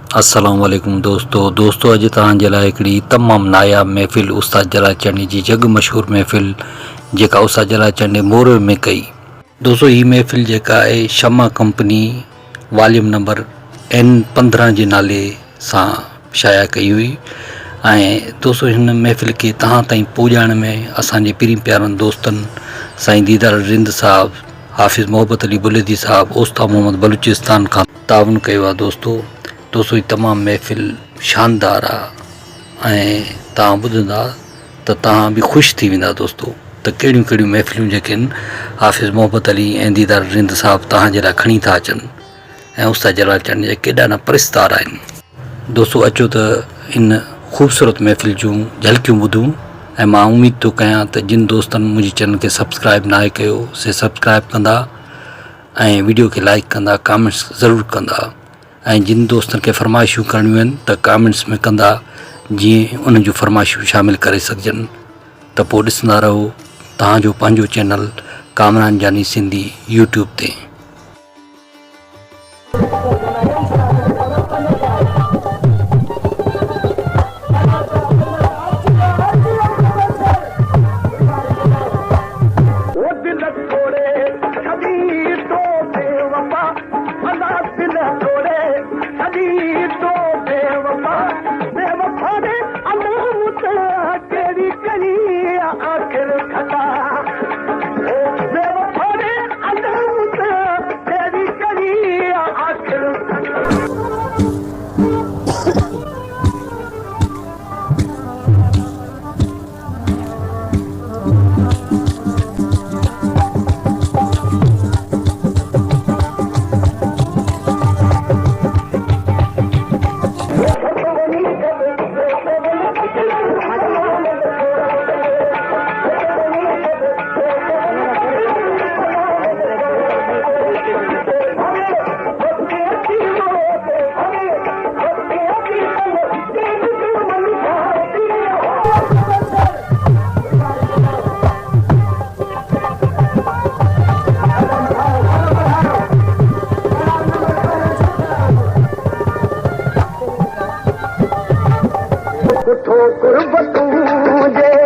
अस्सलाम वालेकुम दोस्तों अॼु तव्हांजे लाइ हिकिड़ी तमामु नायाब महफ़िल उस्ताद जलाल चंडी जी जग मशहूरु महफ़िल जेका उस्ताद जलाल चंडी मोरवे में कई। दोस्तों हीअ महफ़िल जेका आहे शमा कंपनी वॉल्यूम नंबर N15 जे नाले सां शाया कई हुई। ऐं दोस्तों हिन महफ़िल खे तव्हां ताईं पहुचाइण में असांजे पीरनि प्यारनि दोस्तनि साईं दीदार रिंद साहब, हाफ़िज़ मोहब्बत अली बुलेदी साहब, उस्ताद मोहम्मद बलूचिस्तान खां ताउन कयो आहे। दोस्तों हीअ तमामु महफ़िल शानदार आहे ऐं तव्हां ॿुधंदा त तव्हां बि ख़ुशि थी वेंदा दोस्तों त कहिड़ियूं कहिड़ियूं महफ़िलूं जेके आहिनि हाफ़िज़ मोहब्बत अली ऐं दीदार रिंद साहब तव्हांजे लाइ खणी था अचनि ऐं उस्ताद जलाल चंडी जा केॾा न परिस्तार आहिनि। दोस्तों अचो त इन ख़ूबसूरत महफ़िल जूं झलकियूं ॿुधूं ऐं मां उमेद थो कयां त जिन दोस्तनि मुंहिंजे चैनल खे सब्सक्राइब न आहे कयो से सब्सक्राइब कंदा ऐं वीडियो खे लाइक कंदा, कमेंट्स ज़रूरु कंदा ऐं जिन दोस्तनि खे फरमाइशूं करणियूं आहिनि त कमेंट्स में कंदा जीअं उन्हनि जूं फरमाइशूं शामिलु करे सघजनि। त पोइ ॾिसंदा रहो तव्हांजो पंहिंजो चैनल कामरान जानी सिंधी यूट्यूब ते। ठोकर बतूं जे